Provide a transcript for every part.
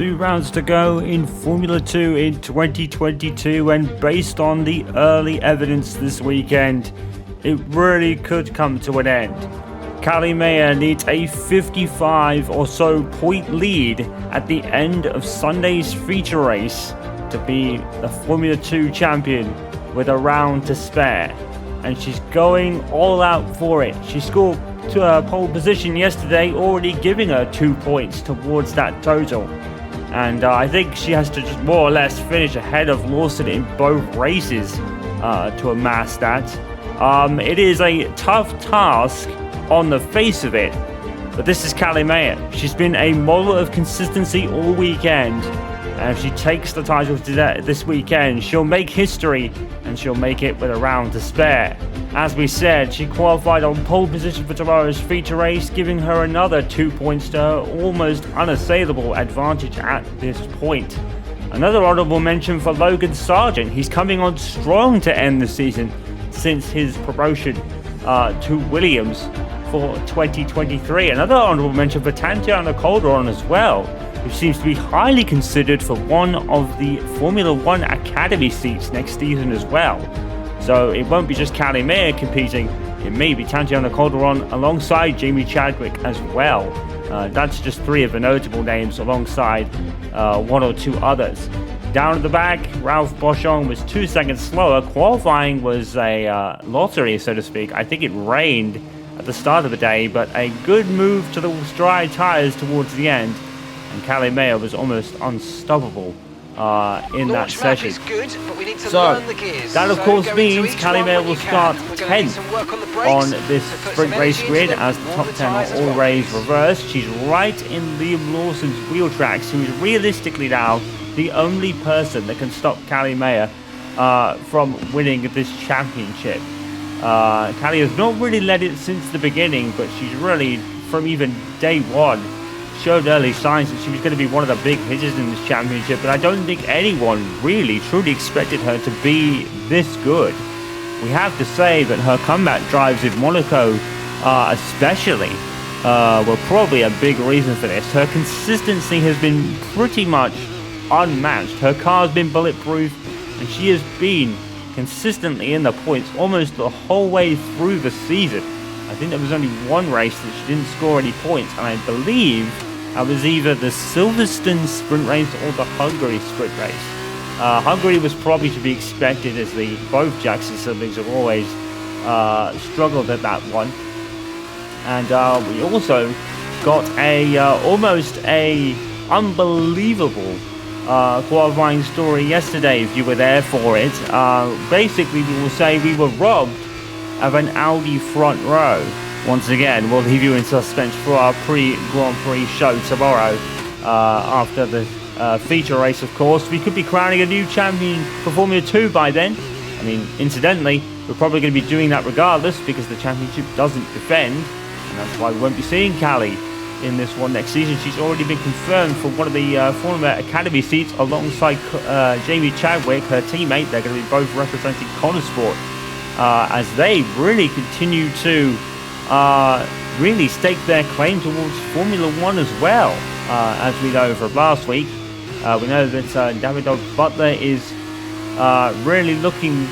2 rounds to go in Formula 2 in 2022, and based on the early evidence this weekend, it really could come to an end. Callie Mayer needs a 55 or so point lead at the end of Sunday's feature race to be the Formula 2 champion with a round to spare. And she's going all out for it. She scored to her pole position yesterday, already giving her 2 points towards that total. And I think she has to just more or less finish ahead of Lawson in both races to amass that. It is a tough task on the face of it, but this is Callie Mayer. She's been a model of consistency all weekend, and if she takes the title this weekend, she'll make history, and she'll make it with a round to spare. As we said, she qualified on pole position for tomorrow's feature race, giving her another 2 points to her almost unassailable advantage at this point. Another honourable mention for Logan Sargent. He's coming on strong to end the season since his promotion to Williams for 2023. Another honourable mention for Tatiana Calderon as well, who seems to be highly considered for one of the Formula 1 Academy seats next season as well. So it won't be just Callie Mayer competing, it may be Tatiana Calderon alongside Jamie Chadwick as well. That's just 3 of the notable names alongside 1 or 2 others. Down at the back, Ralph Boschung was 2 seconds slower. Qualifying was a lottery, so to speak. I think it rained at the start of the day, but a good move to the dry tyres towards the end. And Callie Mayer was almost unstoppable in that session. That of course means Callie Mayer will start 10th on this sprint race grid as the top 10 are all raised reversed. She's right in Liam Lawson's wheel tracks, who is realistically now the only person that can stop Callie Mayer from winning this championship. Callie has not really led it since the beginning, but she's really, from even day one, showed early signs that she was going to be one of the big hitters in this championship, but I don't think anyone really truly expected her to be this good. We have to say that her comeback drives in Monaco especially were probably a big reason for this. Her consistency has been pretty much unmatched. Her car's been bulletproof, and she has been consistently in the points almost the whole way through the season. I think there was only one race that she didn't score any points, and I believe that was either the Silverstone sprint race or the Hungary sprint race. Hungary was probably to be expected, as both Jackson siblings have always struggled at that one. And we also got almost a unbelievable qualifying story yesterday, if you were there for it. Basically, we will say we were robbed of an Audi front row. Once again, we'll leave you in suspense for our pre-Grand Prix show tomorrow after the feature race, of course. We could be crowning a new champion for Formula 2 by then. I mean, incidentally, we're probably going to be doing that regardless because the championship doesn't defend, and that's why we won't be seeing Callie in this one next season. She's already been confirmed for one of the Formula Academy seats alongside Jamie Chadwick, her teammate. They're going to be both representing konnersport as they really continue to really stake their claim towards Formula 1 as well. As we know from last week, we know that David Butler is really looking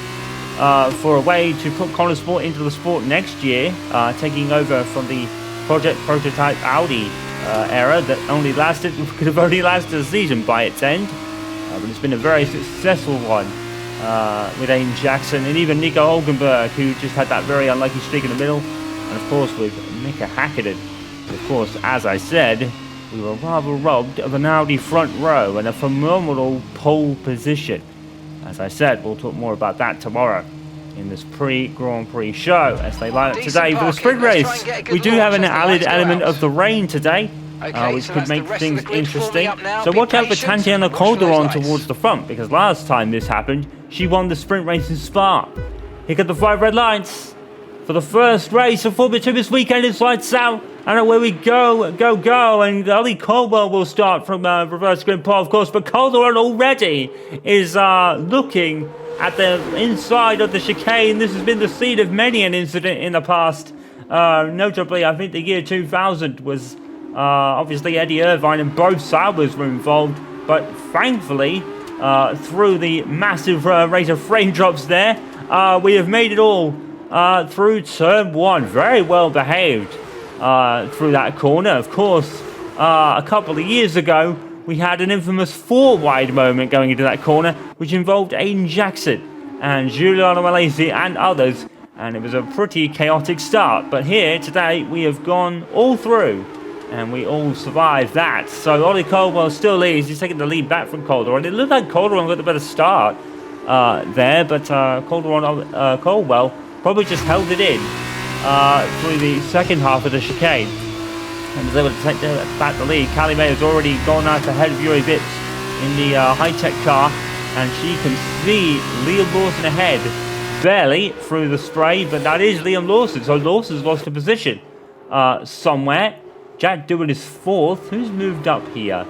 for a way to put konnersport into the sport next year, taking over from the Project Prototype Audi era that could have only lasted a season by its end, but it's been a very successful one with Aiden Jackson and even Nico Hulkenberg, who just had that very unlucky streak in the middle, and of course with Mika Häkkinen. But of course, as I said, we were rather robbed of an Audi front row and a phenomenal pole position. As I said, we'll talk more about that tomorrow in this pre-Grand Prix show as they line up today for the sprint race. We do have an added element of the rain today, which could make things interesting. So watch out for Tatiana Calderon towards the front, because last time this happened, she won the sprint race in Spa. Here come the 5 red lights for the first race of Formula 2 this weekend. It's lights out. And away we go, and Ollie Caldwell will start from reverse grid pole, of course, but Calderon already is looking at the inside of the chicane. This has been the scene of many an incident in the past. Notably, I think the year 2000 was Obviously, Eddie Irvine and both Saubers were involved, but thankfully, through the massive rate of frame drops there, we have made it all through turn 1. Very well behaved through that corner. Of course, a couple of years ago, we had an infamous 4-wide moment going into that corner, which involved Aiden Jackson and Giuliano Malesi and others, and it was a pretty chaotic start. But here, today, we have gone all through, and we all survived that. So Ollie Caldwell still leads. He's taking the lead back from Calderon. It looked like Calderon got the better start there, but Caldwell probably just held it in through the second half of the chicane and was able to take back the lead. Callie May has already gone out ahead of Yuri Vips in the high-tech car, and she can see Liam Lawson ahead, barely through the spray, but that is Liam Lawson. So Lawson's lost a position somewhere. Jack Dewar is 4th. Who's moved up here?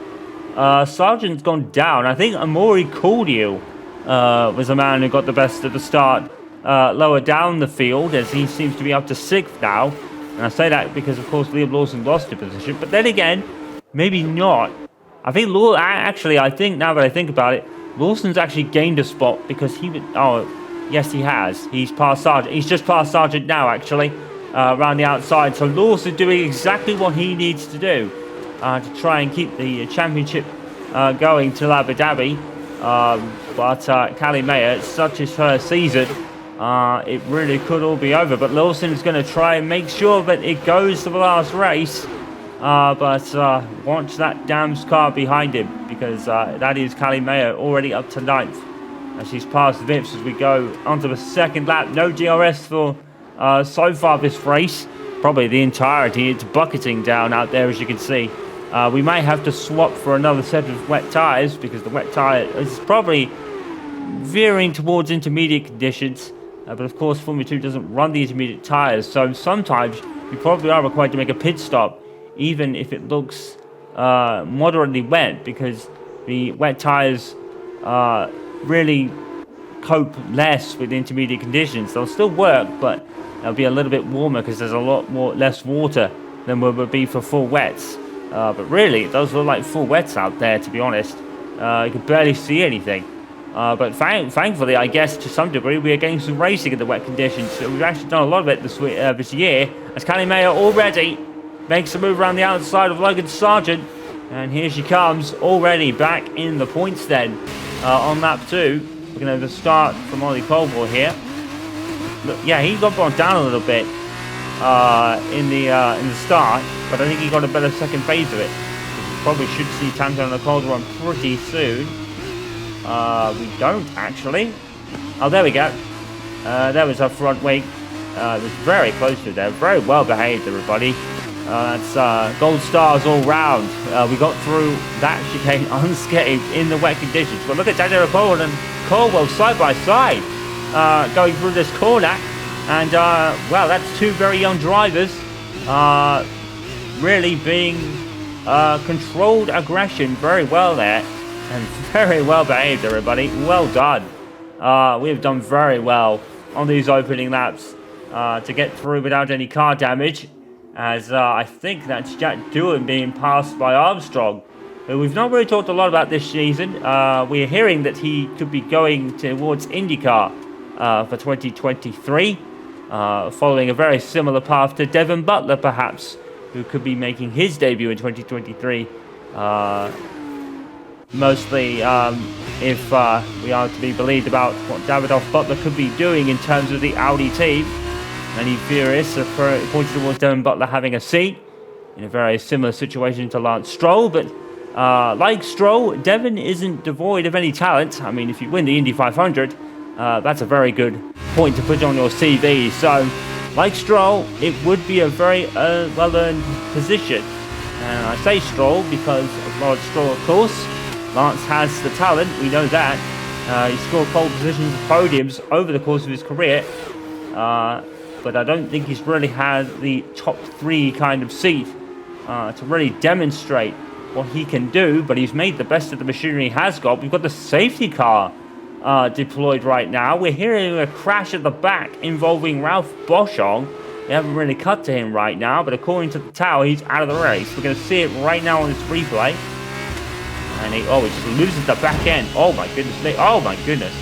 Sargent's gone down. I think Amori Cordial was the man who got the best at the start lower down the field, as he seems to be up to 6th now. And I say that because, of course, Liam Lawson lost a position. But then again, maybe not. I think I think now that I think about it, Lawson's actually gained a spot because he would... Oh, yes, he has. He's past Sargent. He's just past Sargent now, actually, around the outside. So Lawson doing exactly what he needs to do to try and keep the championship going till Abu Dhabi. But Callie Mayer, such is her season, it really could all be over. But Lawson is going to try and make sure that it goes to the last race. But watch that Dams car behind him, because that is Callie Mayer already up to 9th. And she's past Vips as we go onto the second lap. No DRS for so far this race. Probably the entirety. It's bucketing down out there, as you can see. We may have to swap for another set of wet tyres, because the wet tyre is probably veering towards intermediate conditions. But of course, Formula 2 doesn't run the intermediate tyres, so sometimes you probably are required to make a pit stop, even if it looks moderately wet, because the wet tyres really cope less with intermediate conditions. They'll still work, but they'll be a little bit warmer because there's a lot less water than there would be for full wets. But really, it does look like full wets out there, to be honest. You can barely see anything. But thankfully, I guess, to some degree, we are getting some racing in the wet conditions. So we've actually done a lot of it this year, as Callie Mayer already makes a move around the outside of Logan Sargent. And here she comes, already back in the points then on lap 2. We're going to start from Ollie Caldwell here. Look, yeah, he got brought down a little bit in the start, but I think he got a better second phase of it. We probably should see Tantan and Caldwell pretty soon. We don't, actually. Oh, there we go. There was our front wing. It was very close to there. Very well behaved, everybody. That's gold stars all round. We got through that chicane unscathed in the wet conditions. But look at Daniel Caldwell and Caldwell side by side going through this corner. And, well, that's two very young drivers really being controlled aggression very well there. And very well behaved, everybody. Well done. We have done very well on these opening laps to get through without any car damage. As I think that's Jack Doohan being passed by Armstrong, who we've not really talked a lot about this season. We're hearing that he could be going towards IndyCar for 2023, following a very similar path to Devon Butler, perhaps, who could be making his debut in 2023. Mostly if we are to be believed about what Davidoff Butler could be doing in terms of the Audi team. Many theorists are pointing towards Devon Butler having a seat in a very similar situation to Lance Stroll, but like Stroll, Devon isn't devoid of any talent. I mean, if you win the Indy 500, that's a very good point to put on your CV. So, like Stroll, it would be a very well-earned position. And I say Stroll because of Lawrence Stroll, of course. Lance has the talent, we know that. He scored pole positions and podiums over the course of his career. But I don't think he's really had the top 3 kind of seat to really demonstrate what he can do. But he's made the best of the machinery he has got. We've got the safety car deployed right now. We're hearing a crash at the back involving Ralph Boschong. They haven't really cut to him right now, but according to the tower, he's out of the race. We're going to see it right now on this replay. And he just loses the back end. Oh my goodness. Oh my goodness.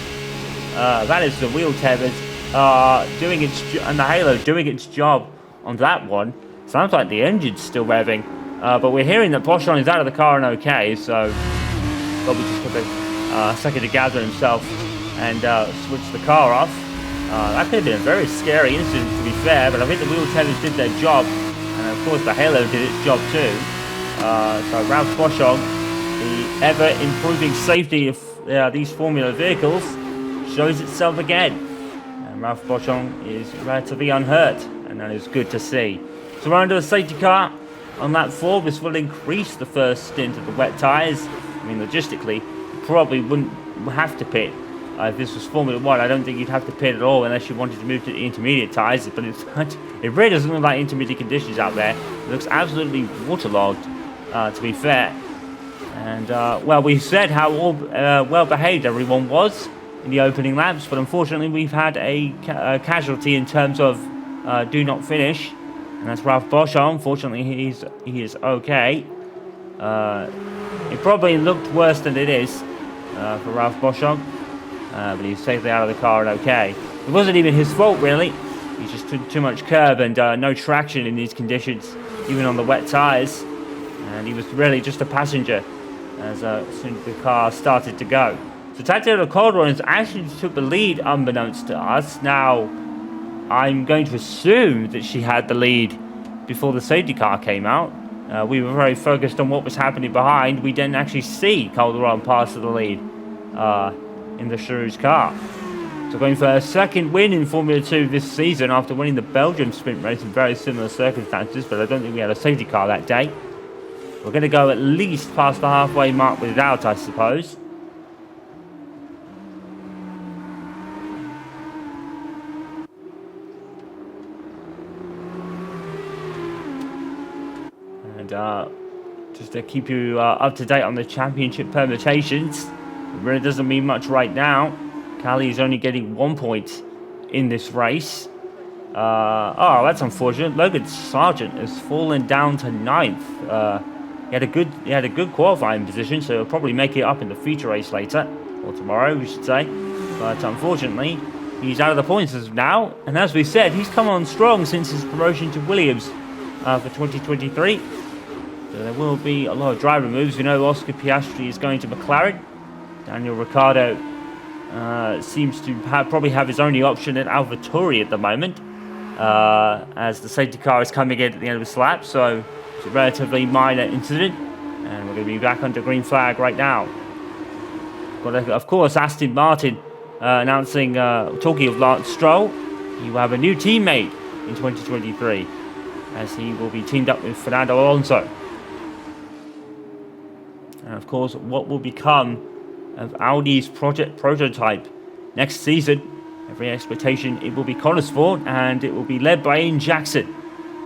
That is the wheel tethers doing its and the halo doing its job on that one. Sounds like the engine's still revving. But we're hearing that Boschon is out of the car and okay, so probably just took a second to gather himself and switch the car off. That could have been a very scary incident, to be fair, but I think the wheel tethers did their job, and of course the halo did its job too. So Ralph Boschon, the ever-improving safety of these Formula vehicles, shows itself again. And Ralph Boschon is relatively unhurt, and that is good to see. So we're under the safety car on lap 4. This will increase the first stint of the wet tyres. I mean, logistically, you probably wouldn't have to pit. If this was Formula 1, I don't think you'd have to pit at all unless you wanted to move to the intermediate tyres. But it really doesn't look like intermediate conditions out there. It looks absolutely waterlogged, to be fair. And, well, we said how well-behaved everyone was in the opening laps, but unfortunately we've had a casualty in terms of do not finish. And that's Ralph Boschon. Unfortunately, he is okay. It probably looked worse than it is for Ralph Boschon. But he's safely out of the car and okay. It wasn't even his fault, really. He just took too much curb and no traction in these conditions, even on the wet tyres. And he was really just a passenger as soon as the car started to go. So Tatiana Calderon actually took the lead unbeknownst to us. Now, I'm going to assume that she had the lead before the safety car came out. We were very focused on what was happening behind. We didn't actually see Calderon pass to the lead in the Charoux car. So going for a second win in Formula 2 this season after winning the Belgium sprint race in very similar circumstances, but I don't think we had a safety car that day. We're going to go at least past the halfway mark without, I suppose. And just to keep you up to date on the championship permutations, it really doesn't mean much right now. Cali is only getting 1 point in this race. Oh, that's unfortunate. Logan Sargent has fallen down to 9th. He had a good qualifying position, so he'll probably make it up in the feature race later, or tomorrow, we should say. But unfortunately, he's out of the points as of now. And as we said, he's come on strong since his promotion to Williams for 2023. So there will be a lot of driver moves. We know Oscar Piastri is going to McLaren. Daniel Ricciardo seems to probably have his only option at AlphaTauri at the moment, as the safety car is coming in at the end of this lap, so it's a relatively minor incident, and we're going to be back under green flag right now. But of course, Aston Martin announcing, talking of Lance Stroll, he will have a new teammate in 2023, as he will be teamed up with Fernando Alonso. And of course, what will become of Audi's prototype next season, every expectation it will be konnersport, and it will be led by Aiden Jackson.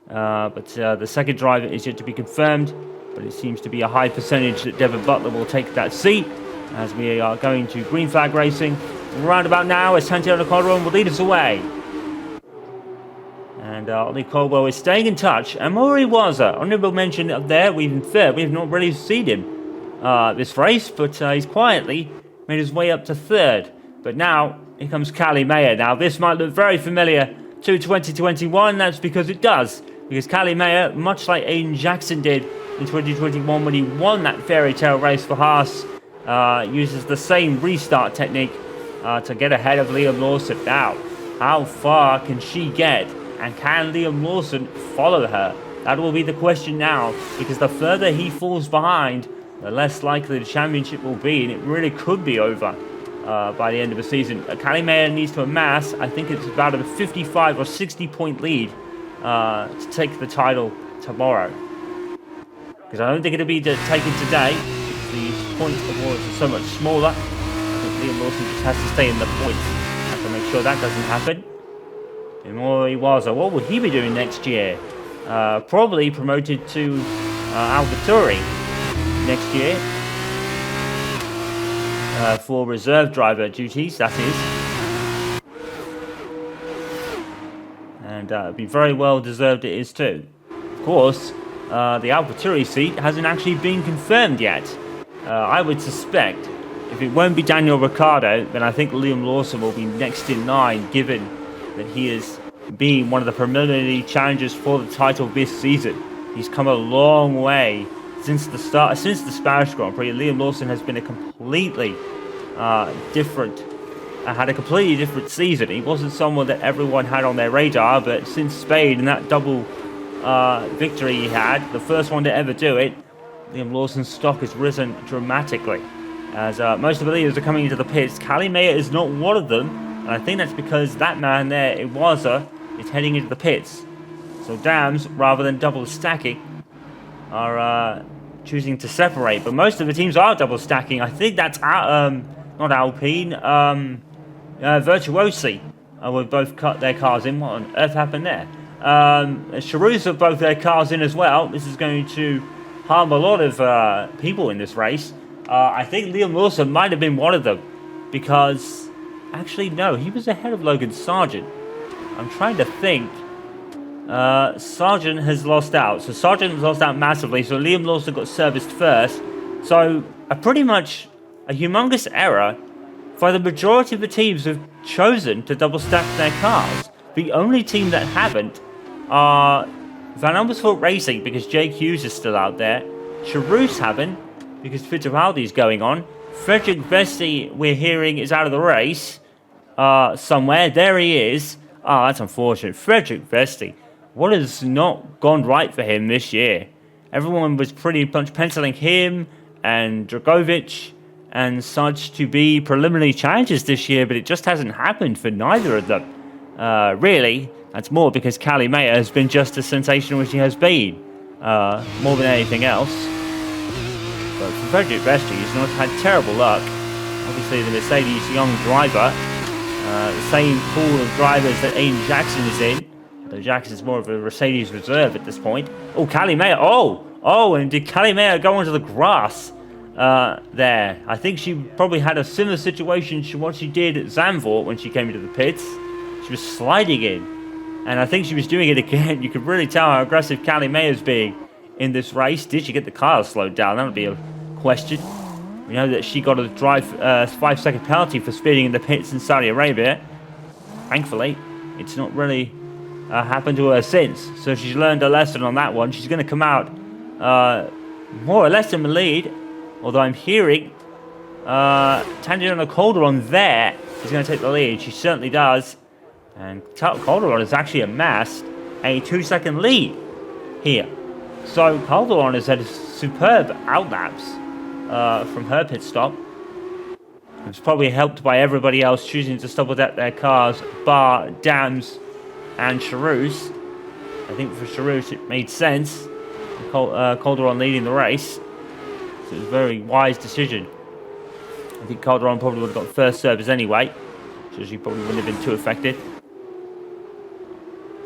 But the second driver is yet to be confirmed, but it seems to be a high percentage that Devon Butler will take that seat, as we are going to green flag racing right about now, as Santiago Calderon will lead us away. And Ollie Caldwell is staying in touch. Amuyu Iwasa, honourable mention up there, we have not really seen him this race, but he's quietly made his way up to 3rd. But now, here comes Cali Mayer. Now, this might look very familiar to 2021, that's because it does. Because Cali Mayer, much like Aiden Jackson did in 2021 when he won that fairy tale race for Haas, uses the same restart technique to get ahead of Liam Lawson. Now, how far can she get? And can Liam Lawson follow her? That will be the question now, because the further he falls behind, the less likely the championship will be, and it really could be over by the end of the season. Cali Mayer needs to amass, I think it's about a 55 or 60 point lead to take the title tomorrow. Because I don't think it'll be taken today, because the points awards are so much smaller. I think Liam Lawson just has to stay in the points. Have to make sure that doesn't happen. Amuyu Iwasa, what will he be doing next year? Probably promoted to AlphaTauri next year for reserve driver duties, that is. And it'd be very well deserved it is too. Of course, the AlphaTauri seat hasn't actually been confirmed yet. I would suspect if it won't be Daniel Ricciardo, then I think Liam Lawson will be next in line, given that he is being one of the preliminary challengers for the title this season. He's come a long way since the Spanish Grand Prix. Liam Lawson has been a completely different season. He wasn't someone that everyone had on their radar, but since Spain and that double victory he had, the first one to ever do it, Liam Lawson's stock has risen dramatically. As most of the leaders are coming into the pits, Cali Meyer is not one of them, and I think that's because that man there, Iwasa, is heading into the pits. So Dams, rather than double stacking, are choosing to separate. But most of the teams are double stacking. I think that's not Alpine, Virtuosi would both cut their cars in. What on earth happened there? Charouz have both their cars in as well. This is going to harm a lot of people in this race. I think Liam Lawson might have been one of them, because actually no, he was ahead of Logan Sargent. I'm trying to think. Sargent has lost out, so Sargent has lost out massively. So Liam Lawson got serviced first. So pretty much a humongous error for the majority of the teams who've chosen to double stack their cars. The only team that haven't are Van Amersfoort Racing, because Jake Hughes is still out there. Charouz haven't, because Fittipaldi is going on. Frederick Vesti, we're hearing, is out of the race somewhere. There he is. Oh, that's unfortunate. Frederick Vesti. What has not gone right for him this year? Everyone was pretty much penciling him and Dragovic and such to be preliminary challengers this year, but it just hasn't happened for neither of them. Really, that's more because Cali Meyer has been just as sensational as she has been, more than anything else. But for Frederick Vesti, he's not had terrible luck. Obviously, the Mercedes young driver, the same pool of drivers that Aiden Jackson is in. Though Jackson's more of a Mercedes reserve at this point. Oh, Cali Meyer. Oh, and did Cali Meyer go onto the grass there? I think she probably had a similar situation to what she did at Zandvoort when she came into the pits. She was sliding in, and I think she was doing it again. You could really tell how aggressive Cali Meyer's being in this race. Did she get the car slowed down? That would be a question. We know that she got a 5-second penalty for speeding in the pits in Saudi Arabia. Thankfully, it's not really happened to her since. So she's learned a lesson on that one. She's going to come out more or less in the lead. Although I'm hearing Tangent Calderon there is going to take the lead. She certainly does. And Calderon has actually amassed a 2-second lead here. So Calderon has had superb outlaps from her pit stop. It's probably helped by everybody else choosing to stop without their cars, bar Dams and Charouz. I think for Charouz it made sense. Calderon leading the race. So it was a very wise decision. I think Calderon probably would have got first service anyway, so she probably wouldn't have been too affected.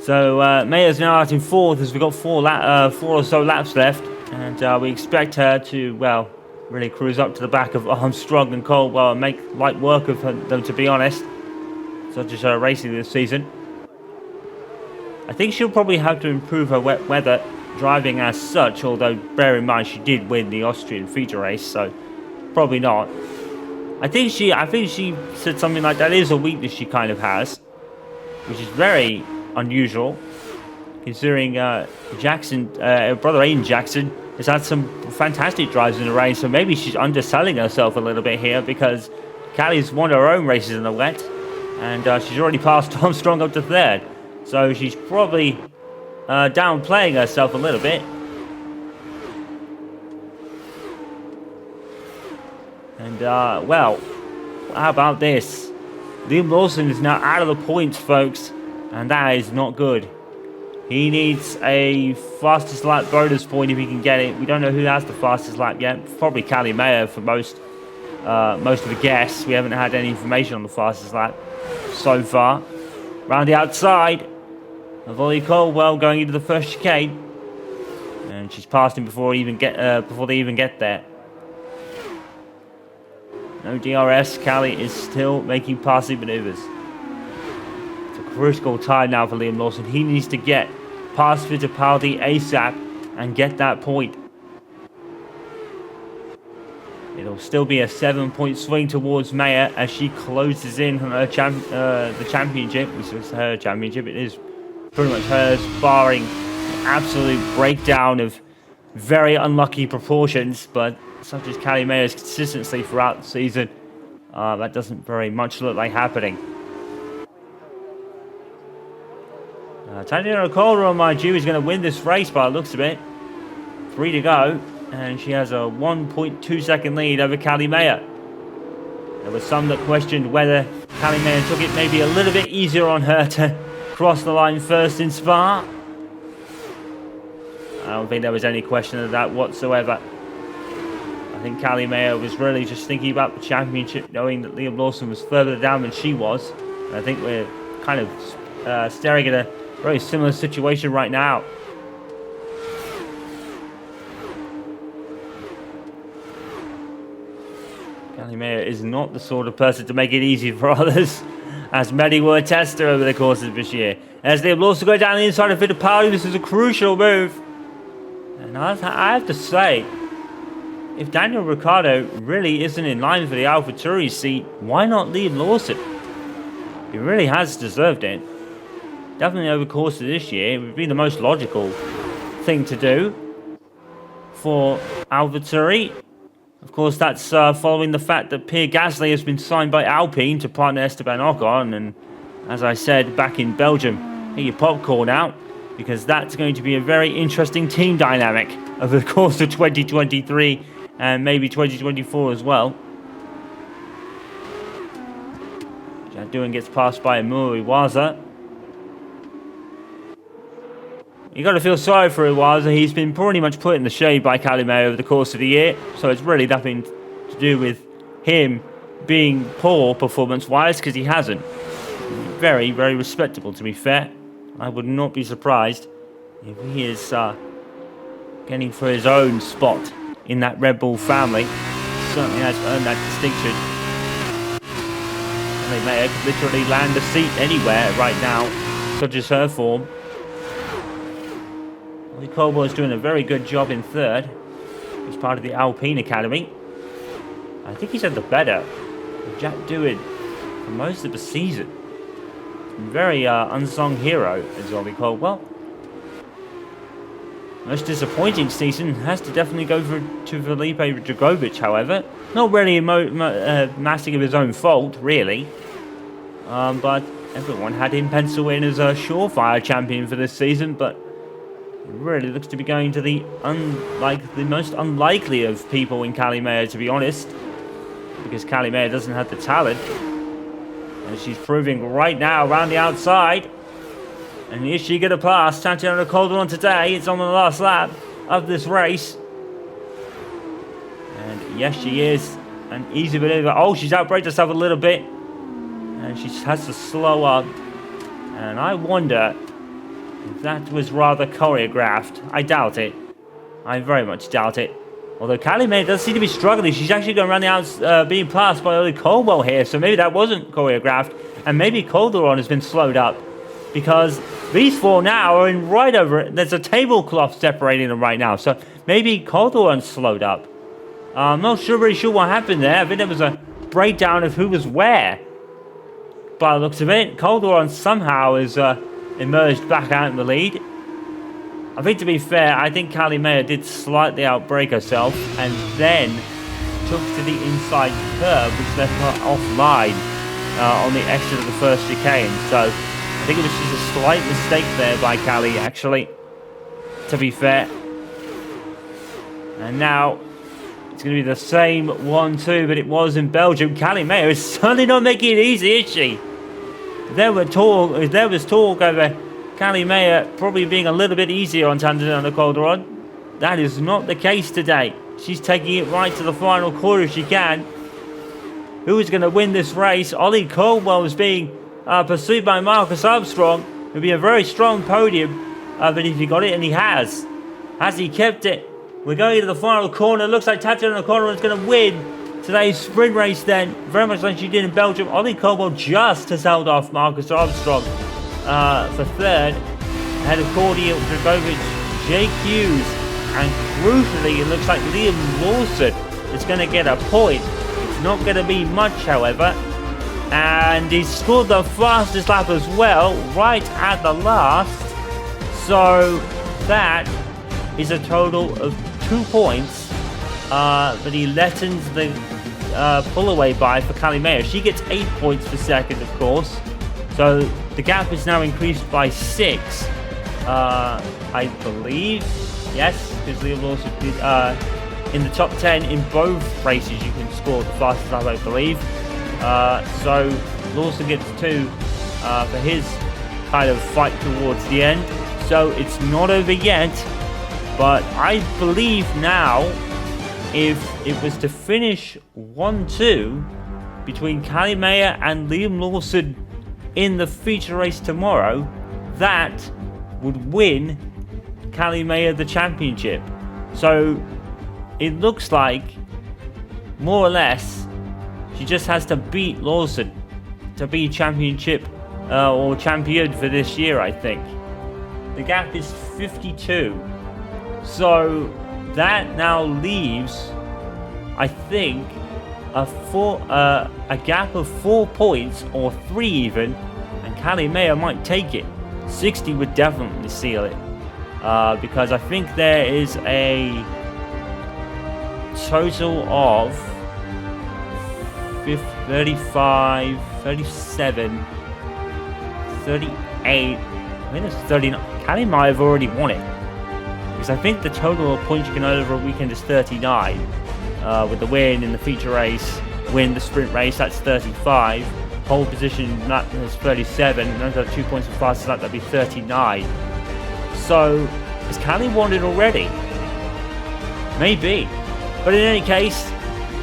So Meyer's now out in fourth, as we've got four or so laps left, and we expect her to, well, really cruise up to the back of Armstrong and Caldwell and make light work of them, to be honest. Such as her racing this season. I think she'll probably have to improve her wet weather driving as such, although bear in mind she did win the Austrian feature race, so probably not. I think she said something like that is a weakness she kind of has, which is very unusual, considering Jackson, brother Aiden Jackson, has had some fantastic drives in the race, so maybe she's underselling herself a little bit here, because Callie's won her own races in the wet, and she's already passed Armstrong up to third, so she's probably downplaying herself a little bit. And, well, how about this? Liam Lawson is now out of the points, folks, and that is not good. He needs a fastest lap bonus point if he can get it. We don't know who has the fastest lap yet. Probably Cali Meyer for most of the guests. We haven't had any information on the fastest lap so far. Round the outside, Ollie Caldwell going into the first chicane, and she's passed him before they even get there. No DRS. Cali is still making passing maneuvers. So critical time now for Liam Lawson. He needs to get past Fittipaldi ASAP and get that point. It'll still be a 7-point swing towards Maya as she closes in on her the championship, which is her championship. It is pretty much hers, barring an absolute breakdown of very unlucky proportions, but such as Callie Maya's consistency throughout the season, that doesn't very much look like happening. Tatiana Calderon, mind you, is going to win this race by the looks of it. 3 to go, and she has a 1.2 second lead over Callie Maya. There were some that questioned whether Callie Maya took it maybe a little bit easier on her to cross the line first in Spa. I don't think there was any question of that whatsoever. I think Callie Maya was really just thinking about the championship, knowing that Liam Lawson was further down than she was. And I think we're kind of staring at a very similar situation right now. Callie Maya is not the sort of person to make it easy for others, as many will attest to over the course of this year. As Liam Lawson goes down the inside of Fittipaldi, this is a crucial move. And I have to say, if Daniel Ricciardo really isn't in line for the AlphaTauri seat, why not Liam Lawson? He really has deserved it. Definitely over the course of this year, it would be the most logical thing to do for AlphaTauri. Of course, that's following the fact that Pierre Gasly has been signed by Alpine to partner Esteban Ocon. And as I said back in Belgium, get your popcorn out, because that's going to be a very interesting team dynamic over the course of 2023 and maybe 2024 as well. Jack Doohan gets passed by Amuyu Iwasa. You got to feel sorry for Iwasa. He's been pretty much put in the shade by Callie Maya over the course of the year, so it's really nothing to do with him being poor performance-wise, because he hasn't. Very, very respectable, to be fair. I would not be surprised if he is getting for his own spot in that Red Bull family. He certainly has earned that distinction. Callie Maya could literally land a seat anywhere right now, such as her form. Ollie Caldwell is doing a very good job in third. He's part of the Alpine Academy. I think he's had the better of Jack Doohan for most of the season. Very unsung hero is Ollie Caldwell. Most disappointing season has to definitely go to Felipe Dragovic, however. Not really massive of his own fault, really. But everyone had him penciled in as a surefire champion for this season, but it really looks to be going to the most unlikely of people in Callie Maya, to be honest. Because Callie Maya doesn't have the talent. And she's proving right now around the outside. And is she going to pass Tatiana Calderon today? It's on the last lap of this race. And yes, she is an easy maneuver. Oh, she's outbraked herself a little bit. And she has to slow up. And I wonder if that was rather choreographed. I doubt it. I very much doubt it. Although Callie Maya does seem to be struggling. She's actually going around the outs, being passed by Ollie Caldwell here. So maybe that wasn't choreographed. And maybe Calderon has been slowed up. Because these four now are in right over it. There's a tablecloth separating them right now. So maybe Calderon's slowed up. I'm not really sure what happened there. I think there was a breakdown of who was where. By the looks of it, Calderon somehow has emerged back out in the lead. I think, to be fair, I think Callie Maya did slightly outbrake herself and then took to the inside curb, which left her offline on the exit of the first chicane. So I think it was just a slight mistake there by Callie, actually, to be fair. And now it's going to be the same 1-2 that it was in Belgium. Callie Maya is certainly not making it easy, is she? There was talk over Callie Maya probably being a little bit easier on Tatiana Calderon. That is not the case today. She's taking it right to the final quarter if she can. Who is going to win this race? Ollie Caldwell is being pursued by Marcus Armstrong. It would be a very strong podium, but if he got it, and he has. Has he kept it? We're going to the final corner. Looks like Tatiana Calderon is going to win today's sprint race then. Very much like she did in Belgium. Ollie Caldwell just has held off Marcus Armstrong. for third, ahead of Cordial Dragovic, Jake Hughes, and crucially, it looks like Liam Lawson is going to get a point. It's not going to be much, however, and he scored the fastest lap as well, right at the last. So that is a total of 2 points that he lettens the pull away by for Callie Mayer. She gets 8 points for second, of course. So the gap is now increased by 6, I believe. Yes, because Liam Lawson did in the top 10 in both races. You can score the fastest lap, I believe. So Lawson gets 2 for his kind of fight towards the end. So it's not over yet, but I believe now if it was to finish 1-2 between Callie Mayer and Liam Lawson in the feature race tomorrow, that would win Callie Mayer the championship. So it looks like, more or less, she just has to beat Lawson to be championship or champion for this year, I think. The gap is 52. So that now leaves, I think, a gap of 4 points, or 3 even, and Callie Mayer might take it. 60 would definitely seal it, because I think there is a total of 35, 37, 38, I think it's 39. Callie might have already won it, because I think the total of points you can earn over a weekend is 39, with the win in the feature race, win the sprint race, that's 35, pole position, that's 37, and another 2 points for fastest lap, that'd be 39. So, has Callie won it already? Maybe. But in any case,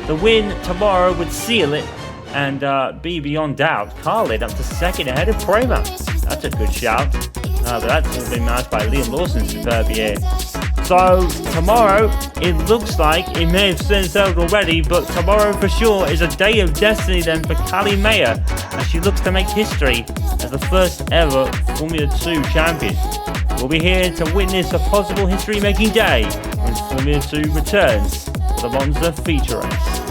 the win tomorrow would seal it and be beyond doubt. Carlin up to second ahead of Prema. That's a good shout. But that's all been matched by Liam Lawson's superb year. So tomorrow, it looks like it may have settled already, but tomorrow for sure is a day of destiny then for Callie Mayer, as she looks to make history as the first ever Formula 2 champion. We'll be here to witness a possible history-making day when Formula 2 returns for the Monza feature race.